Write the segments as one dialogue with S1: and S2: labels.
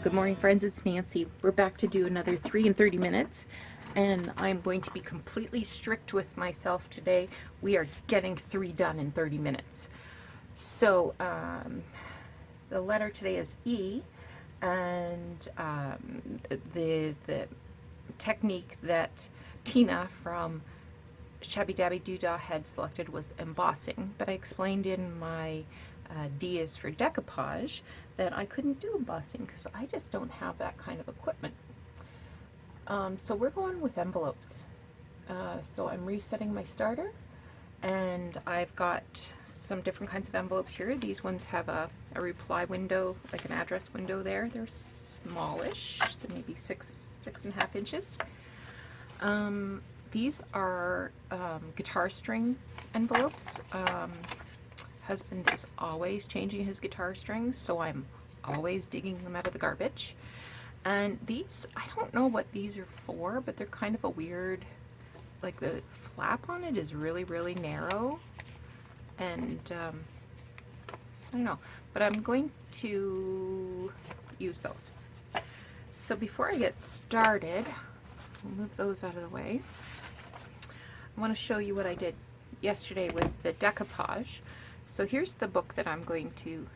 S1: Good morning, friends. It's Nancy. We're back to do another 3 in 30 minutes, and I'm going to be completely strict with myself today. We are getting 3 done in 30 minutes. So, the letter today is E, and the technique that Tina from Shabby Dabby Doodah had selected was embossing, but I explained in my D is for decoupage that I couldn't do embossing because I just don't have that kind of equipment. So we're going with envelopes. So I'm resetting my starter, and I've got some different kinds of envelopes here. These ones have a reply window, like an address window there. They're smallish, they're maybe 6.5 inches. These are guitar string envelopes. Husband is always changing his guitar strings, so I'm always digging them out of the garbage. And these, I don't know what these are for, but they're kind of a weird, like the flap on it is really, really narrow. And I don't know, but I'm going to use those. So before I get started, I'll move those out of the way. I want to show you what I did yesterday with the decoupage. So here's the book that I'm going to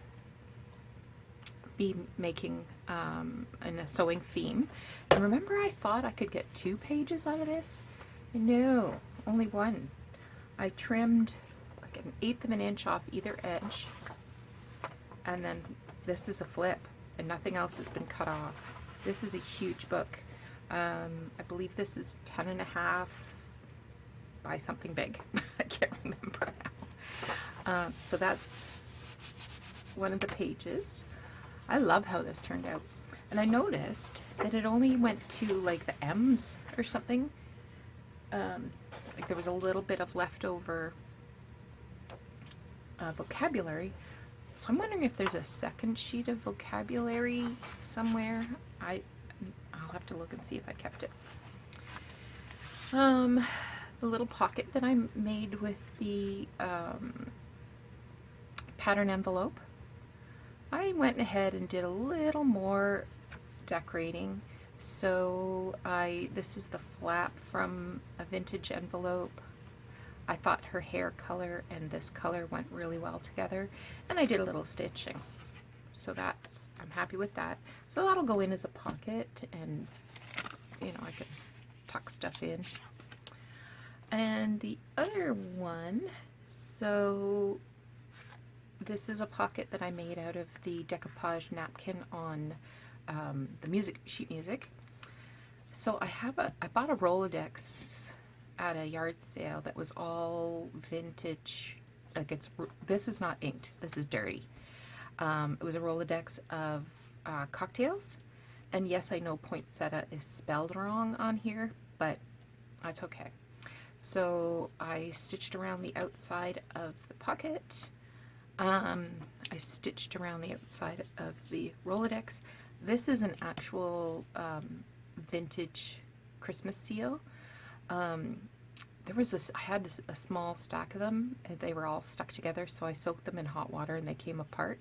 S1: be making in a sewing theme. And remember, I thought I could get 2 pages out of this? No, only 1. I trimmed like 1/8 of an inch off either edge, and then this is a flip, and nothing else has been cut off. This is a huge book. I believe this is 10.5 by something big. I can't remember now. So that's one of the pages. I love how this turned out. And I noticed that it only went to like the M's or something. Like there was a little bit of leftover vocabulary. So I'm wondering if there's a second sheet of vocabulary somewhere. I'll have to look and see if I kept it. The little pocket that I made with the pattern envelope, I went ahead and did a little more decorating. So this is the flap from a vintage envelope. I thought her hair color and this color went really well together, and I did a little stitching. So I'm happy with that. So that'll go in as a pocket, and you know, I can tuck stuff in. And the other one, so this is a pocket that I made out of the decoupage napkin on the sheet music. So I bought a Rolodex at a yard sale that was all vintage. Like this is not inked, this is dirty. It was a Rolodex of cocktails, and yes, I know poinsettia is spelled wrong on here, but that's okay. So I stitched around the outside of the pocket. I stitched around the outside of the Rolodex. This is an actual vintage Christmas seal. I had a small stack of them, and they were all stuck together, so I soaked them in hot water and they came apart.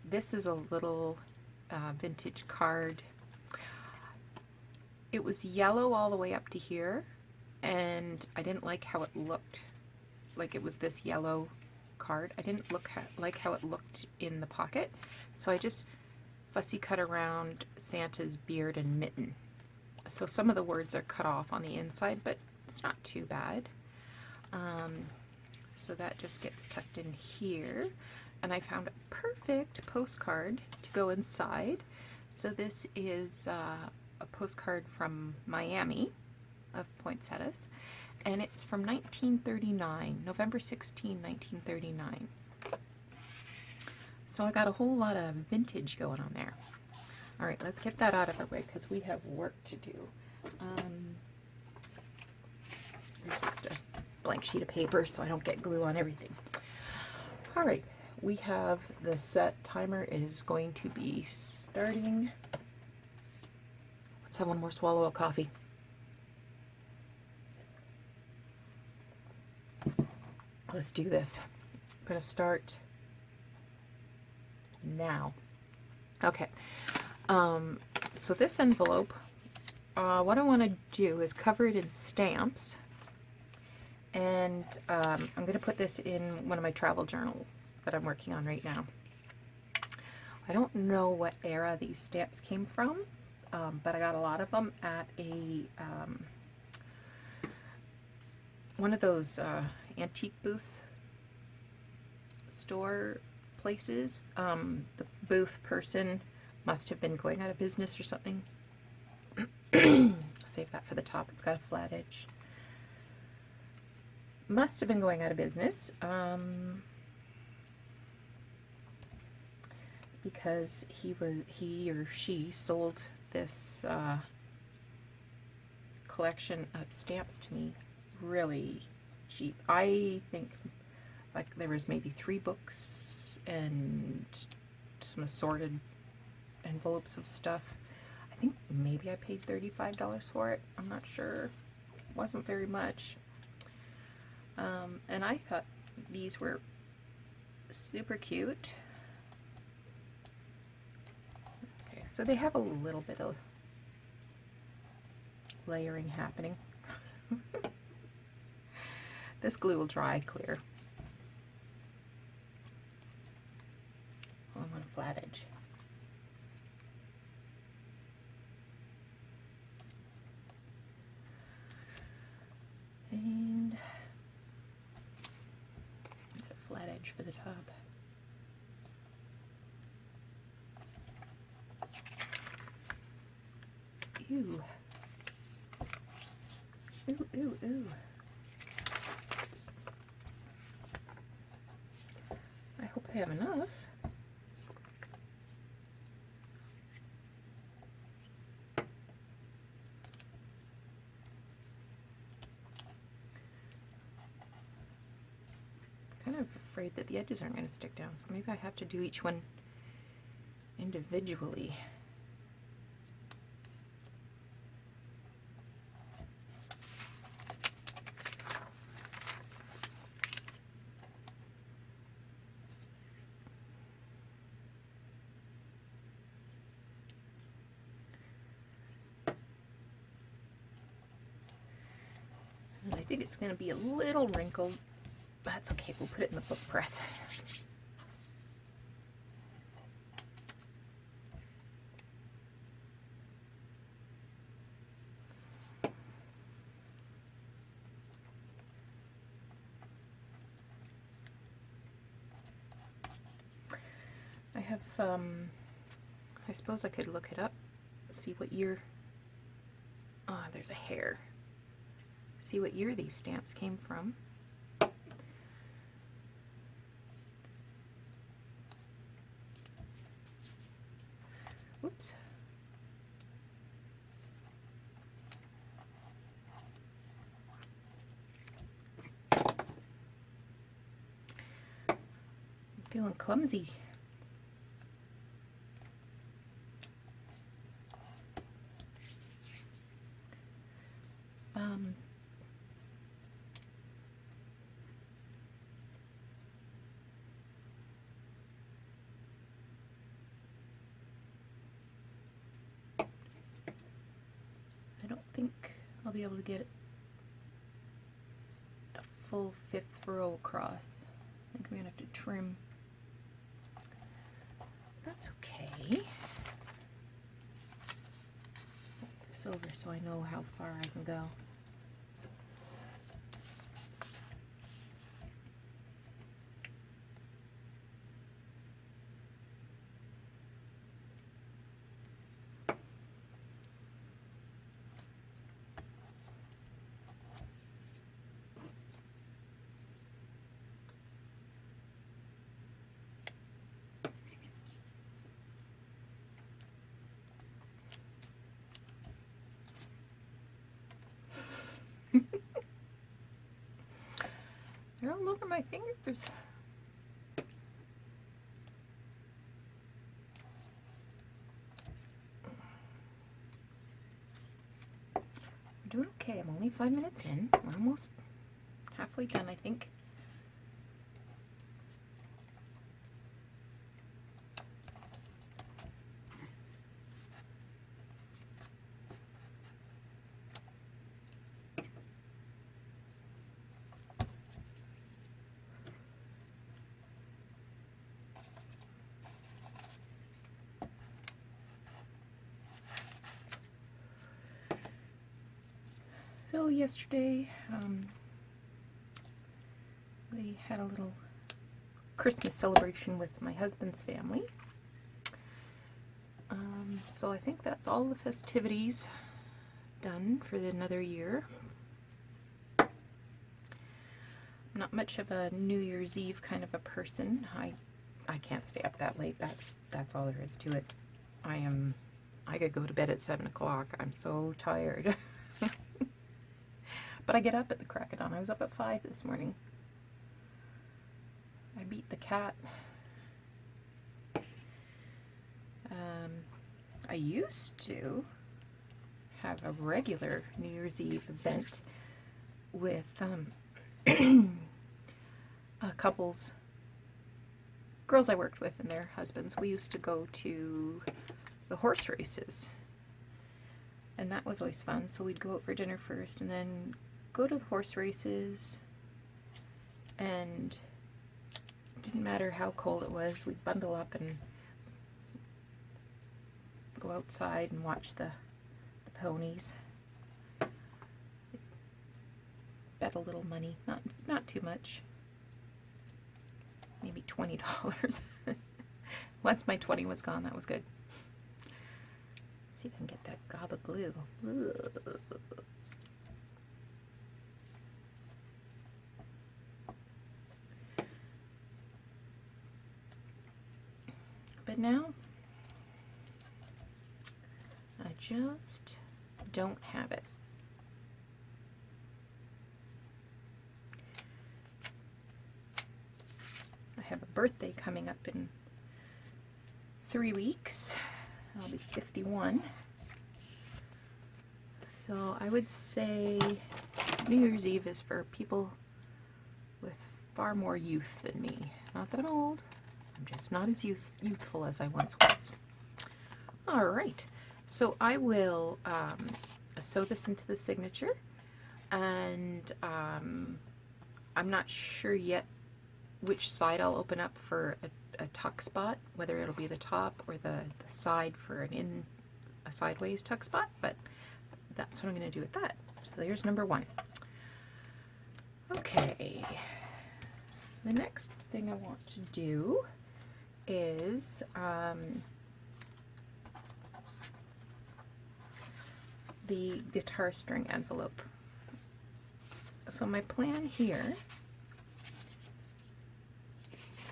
S1: This is a little vintage card. It was yellow all the way up to here, and I didn't like how it looked. Like it was this yellow card. I didn't like how it looked in the pocket, so I just fussy cut around Santa's beard and mitten. So some of the words are cut off on the inside, but it's not too bad. So that just gets tucked in here, and I found a perfect postcard to go inside. So this is a postcard from Miami of poinsettias, and it's from 1939, November 16, 1939. So I got a whole lot of vintage going on there. All right, let's get that out of our way because we have work to do. There's just a blank sheet of paper so I don't get glue on everything. All right, we have the set timer is going to be starting. Let's have one more swallow of coffee. Let's do this. I'm going to start now. Okay, so this envelope, what I want to do is cover it in stamps, and I'm going to put this in one of my travel journals that I'm working on right now. I don't know what era these stamps came from, but I got a lot of them at a one of those antique booth store places. The booth person must have been going out of business or something. Save that for the top. It's got a flat edge. Must have been going out of business because he or she sold this collection of stamps to me really cheap. I think like there was maybe 3 books and some assorted envelopes of stuff. I think maybe I paid $35 for it. I'm not sure. It wasn't very much. And I thought these were super cute. Okay, so they have a little bit of layering happening. This glue will dry clear. Oh, I want a flat edge. And it's a flat edge for the top. Ew. Ooh, ooh, ooh. I hope I have enough. Kind of afraid that the edges aren't going to stick down, so maybe I have to do each one individually. And I think it's going to be a little wrinkled. That's okay, we'll put it in the book press. I have, I suppose I could look it up, see what year, there's a hair. See what year these stamps came from. Oops. I'm feeling clumsy. I don't think I'll be able to get a full 5th row across. I think I'm gonna have to trim. That's okay. Fold this over so I know how far I can go. They're all over my fingers. We're doing okay. I'm only 5 minutes in. We're almost halfway done, I think. So yesterday we had a little Christmas celebration with my husband's family. So I think that's all the festivities done for another year. I'm not much of a New Year's Eve kind of a person. I can't stay up that late. That's all there is to it. I could go to bed at 7 o'clock. I'm so tired. But I get up at the crack of dawn. I was up at 5 this morning. I beat the cat. I used to have a regular New Year's Eve event with couples, girls I worked with and their husbands. We used to go to the horse races, and that was always fun. So we'd go out for dinner first and then go to the horse races, and it didn't matter how cold it was, we'd bundle up and go outside and watch the ponies. Bet a little money, not too much, maybe $20. Once my 20 was gone, that was good. Let's see if I can get that gob of glue. But now I just don't have it. I have a birthday coming up in 3 weeks. I'll be 51. So I would say New Year's Eve is for people with far more youth than me. Not that I'm old, I'm just not as youthful as I once was. All right, so I will sew this into the signature, and I'm not sure yet which side I'll open up for a tuck spot, whether it'll be the top or the side for a sideways tuck spot, but that's what I'm going to do with that. So there's number 1. Okay, the next thing I want to do is the guitar string envelope. So my plan here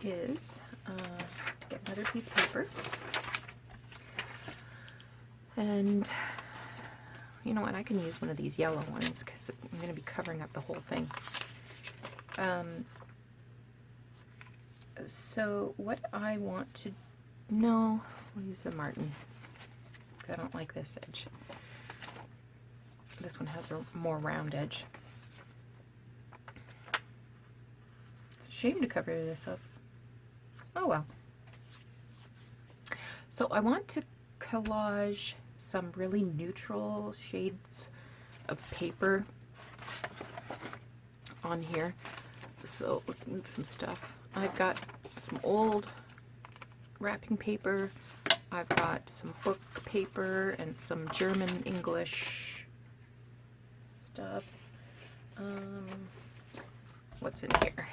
S1: is to get another piece of paper, and you know what, I can use one of these yellow ones because I'm going to be covering up the whole thing. So what I want to, no, we'll use the Martin. I don't like this edge. This one has a more round edge. It's a shame to cover this up. Oh well. So I want to collage some really neutral shades of paper on here. So let's move some stuff. I've got some old wrapping paper. I've got some book paper and some German English stuff. What's in here?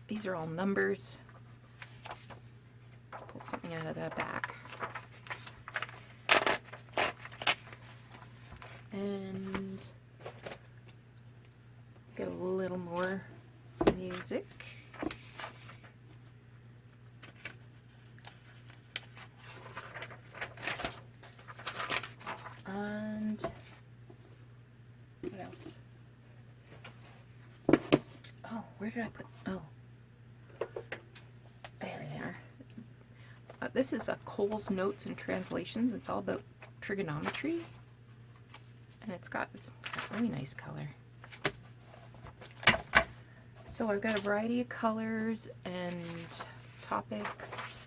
S1: These are all numbers. Let's pull something out of the back. And get a little more music. And what else? Oh, where did I put? Oh, there they are. This is a Cole's Notes and Translations. It's all about trigonometry, and it's got a really nice color. So I've got a variety of colors and topics.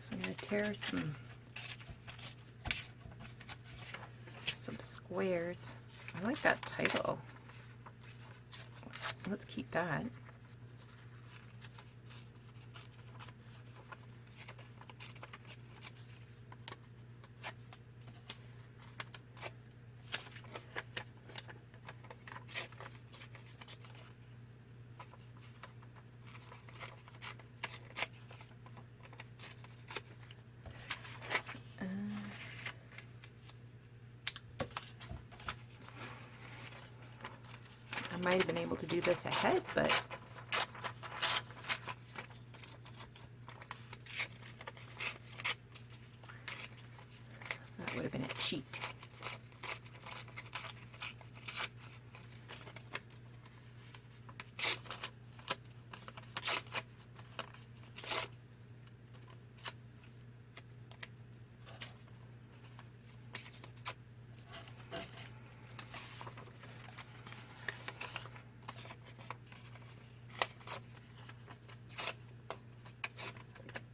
S1: So I'm going to tear some squares. I like that title. Let's keep that. might have been able to do this ahead, but that would have been a cheat.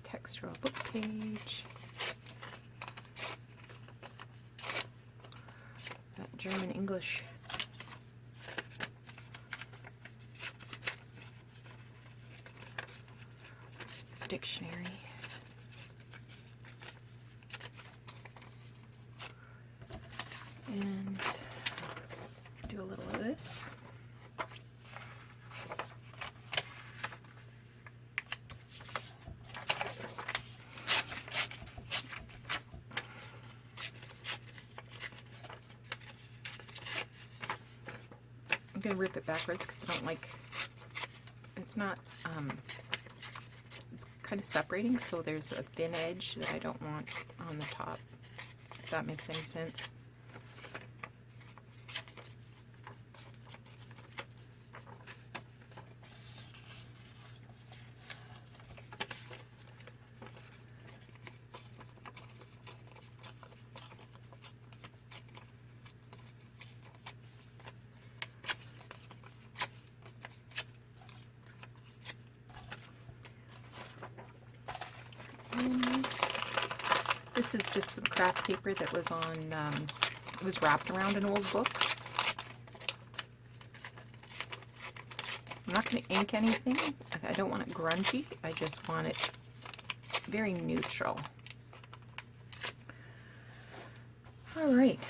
S1: Textural book page. That German English. Dictionary. And do a little of this. I'm going to rip it backwards because I don't like, it's not, it's kind of separating, so there's a thin edge that I don't want on the top, if that makes any sense. And this is just some craft paper that was on, it was wrapped around an old book. I'm not going to ink anything. I don't want it grungy. I just want it very neutral. All right,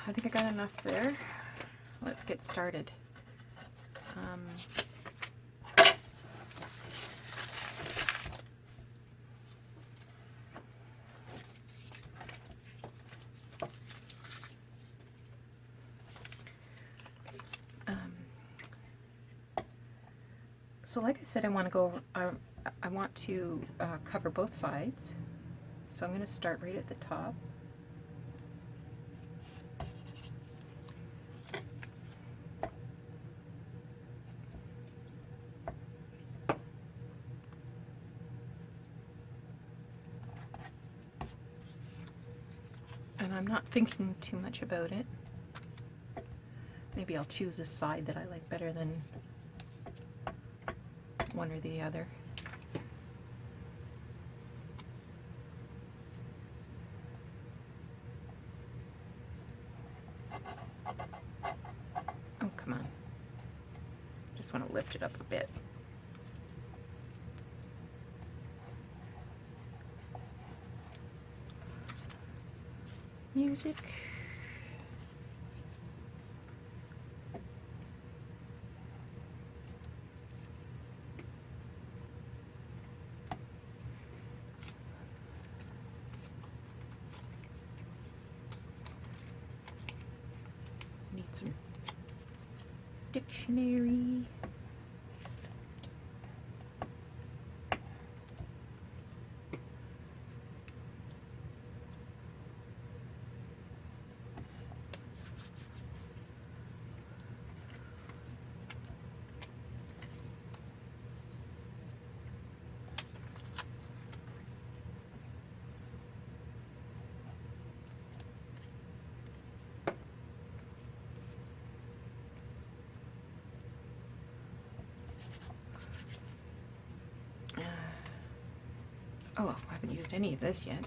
S1: I think I got enough there. Let's get started. So like I said, I want to cover both sides. So I'm going to start right at the top. And I'm not thinking too much about it. Maybe I'll choose a side that I like better than one or the other. Oh, come on. Just want to lift it up a bit. Music. Need some dictionary. Oh, I haven't used any of this yet.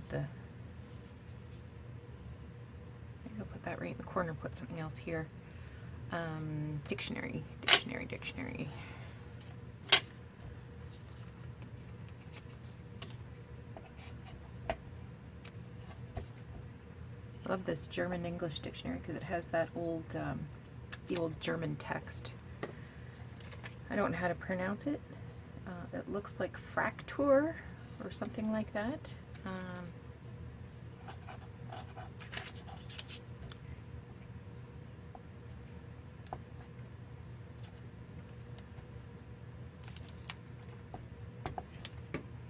S1: the, maybe I'll put that right in the corner, put something else here. Dictionary. I love this German English dictionary because it has that old, the old German text. I don't know how to pronounce it. It looks like Fraktur or something like that.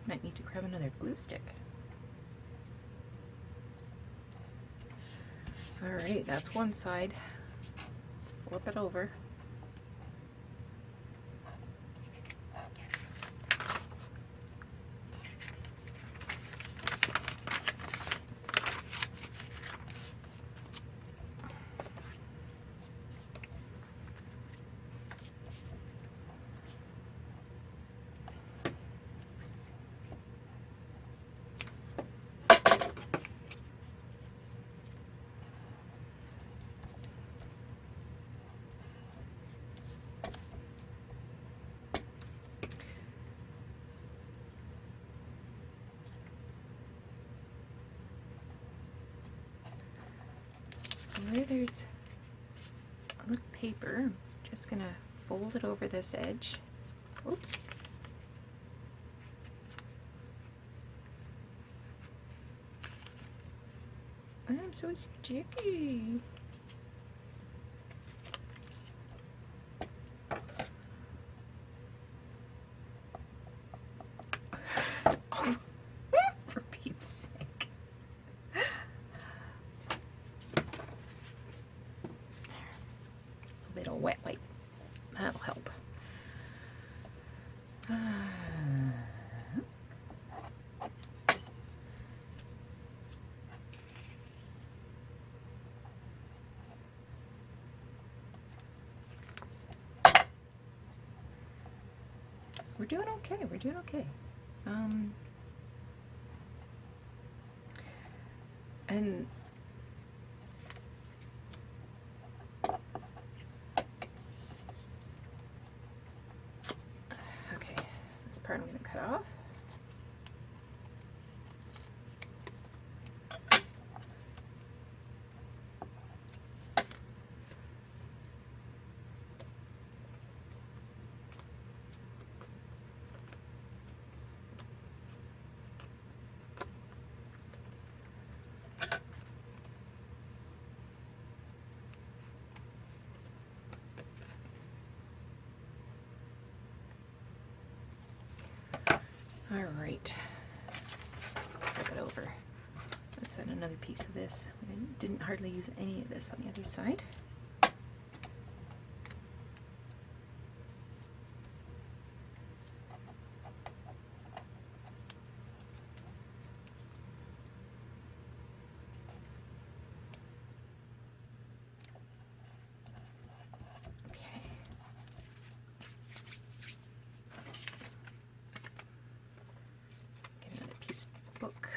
S1: Might need to grab another glue stick. Alright, that's one side. Let's flip it over. So where there's a little paper, I'm just gonna fold it over this edge. Oops. I'm so sticky. Oh, for Pete's sake. A little wet wipe. That'll help. We're doing okay. We're doing okay. And okay, this part I'm going to cut off. All right, flip it over. Let's add another piece of this. I didn't hardly use any of this on the other side. Book.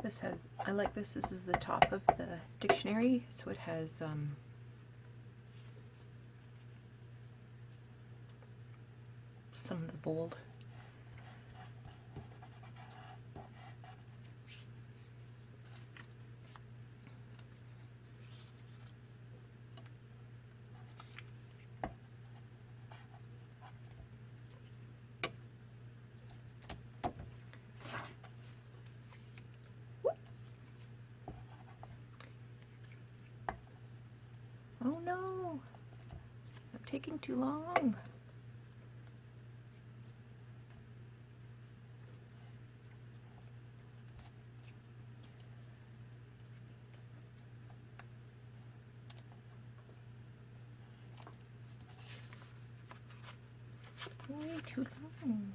S1: This has, I like this. This is the top of the dictionary, so it has some of the bold. taking too long. Way too long.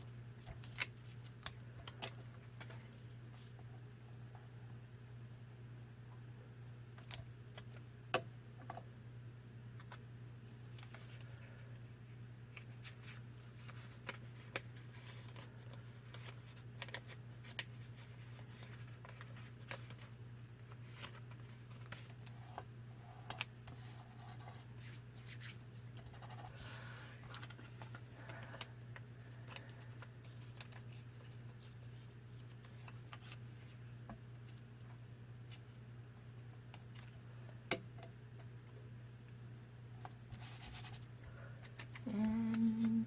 S1: And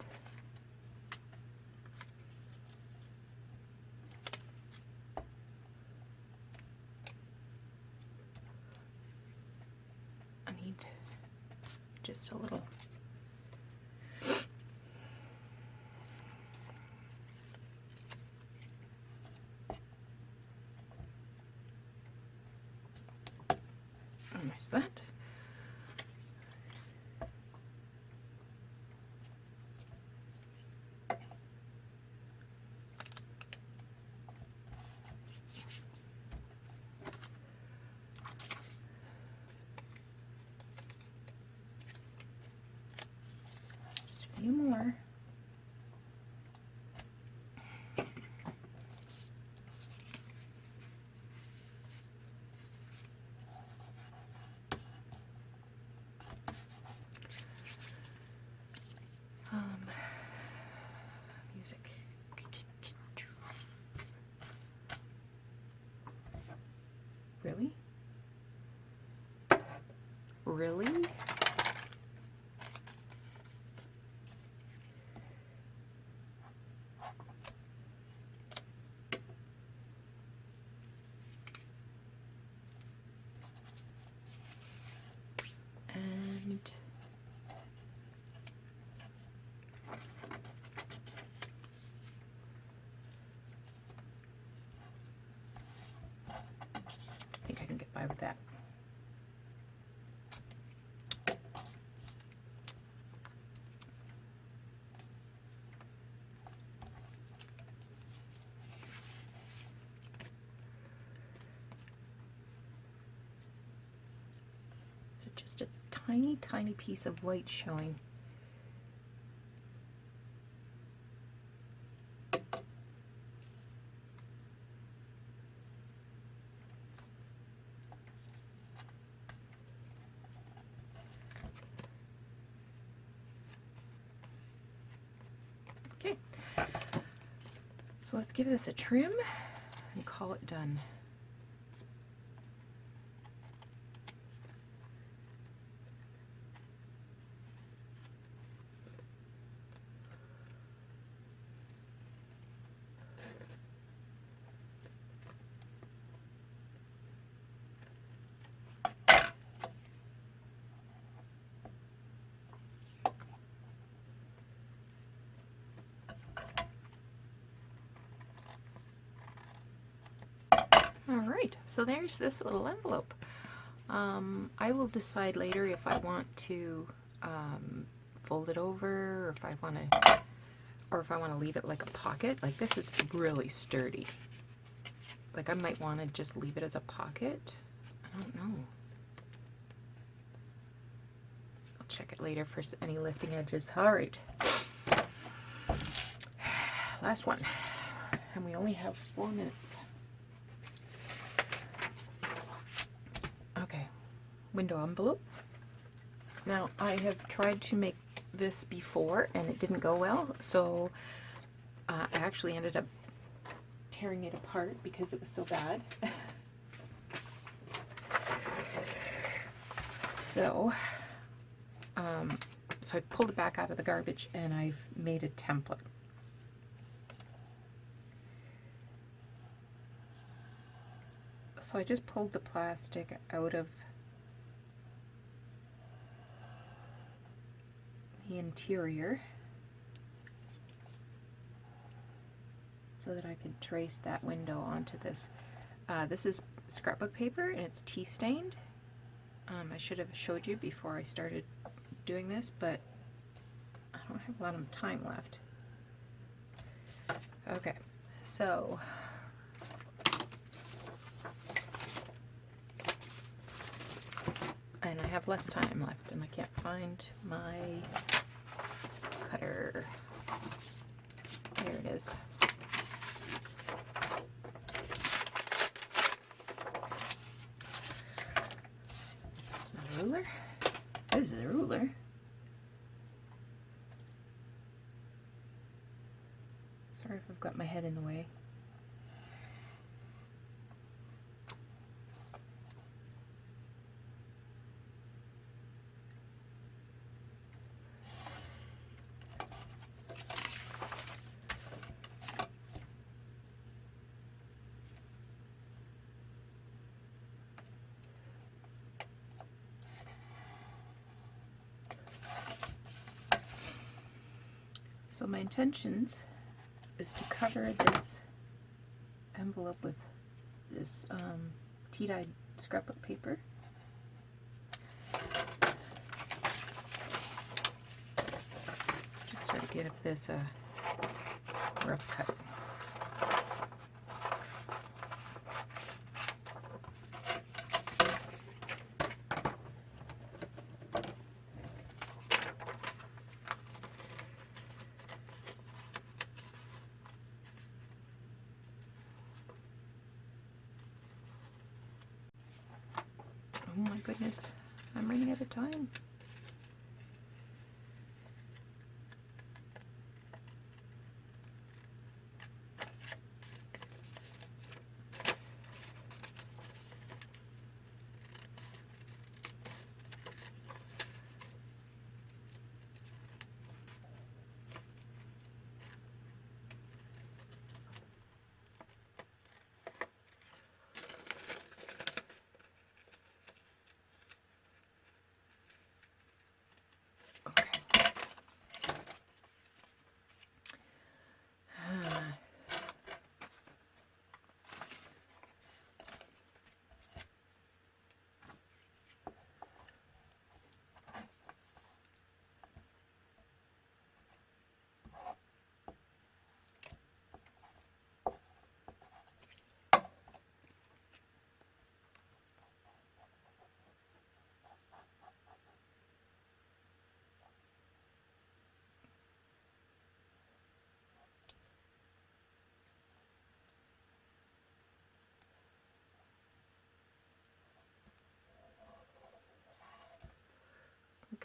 S1: I need just a little. There's that. Just a few more. Music. Really? Really? And I think I can get by with that. So just a tiny, tiny piece of white showing. Okay, so let's give this a trim and call it done. Alright, so there's this little envelope. I will decide later if I want to fold it over, or if I want to leave it like a pocket. Like, this is really sturdy. Like, I might want to just leave it as a pocket. I don't know. I'll check it later for any lifting edges. Alright. Last one. And we only have 4 minutes. Okay, window envelope. Now, I have tried to make this before and it didn't go well, so I actually ended up tearing it apart because it was so bad. So I pulled it back out of the garbage and I've made a template. So I just pulled the plastic out of the interior so that I can trace that window onto this. This is scrapbook paper and it's tea stained. I should have showed you before I started doing this, but I don't have a lot of time left. Okay, so and I have less time left and I can't find my cutter. There it is. That's not a ruler. This is a ruler. Sorry if I've got my head in the way. So my intentions is to cover this envelope with this tea-dyed scrapbook paper. Just sort of give this a rough cut. Oh my goodness, I'm running out of time.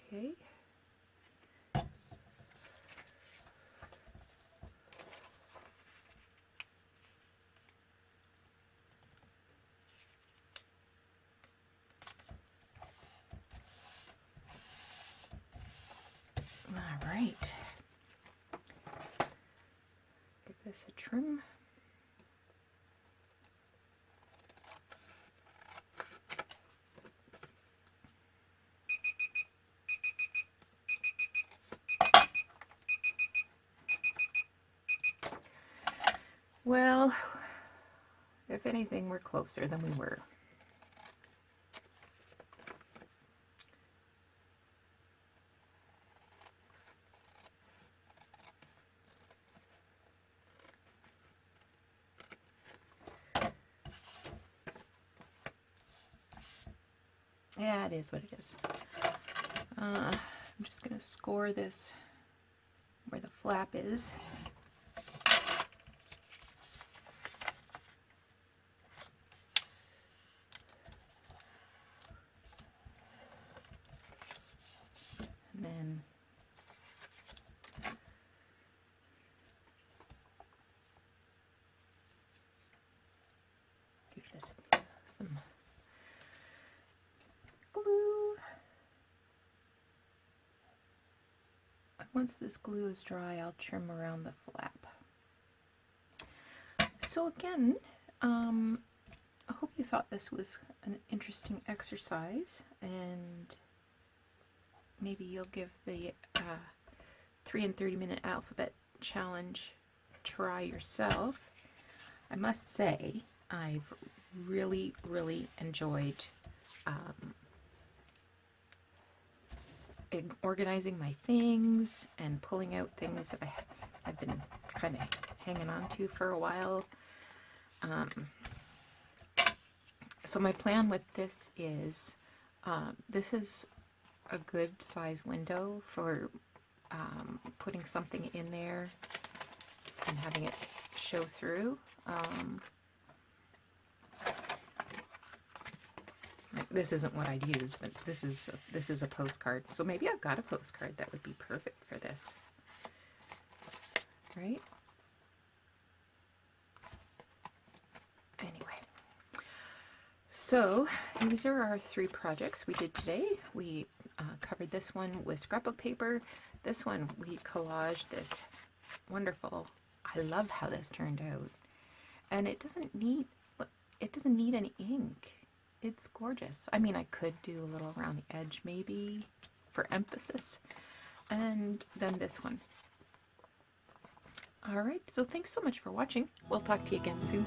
S1: Okay. All right. Give this a trim. Well, if anything, we're closer than we were. Yeah, it is what it is. I'm just going to score this where the flap is. And then give this some glue. Once this glue is dry, I'll trim around the flap. So again, I hope you thought this was an interesting exercise, and maybe you'll give the 3 and 30-minute alphabet challenge. Try yourself. I must say, I've really, really enjoyed organizing my things and pulling out things that I've been kind of hanging on to for a while. So my plan with this is a good size window for putting something in there and having it show through. This isn't what I'd use, but this is a postcard. So maybe I've got a postcard that would be perfect for this, right? Anyway, so these are our 3 projects we did today. We covered this one with scrapbook paper. This one we collaged this wonderful. I love how this turned out, and it doesn't need any ink. It's gorgeous. I mean, I could do a little around the edge maybe for emphasis. And then this one. All right, so thanks so much for watching. We'll talk to you again soon.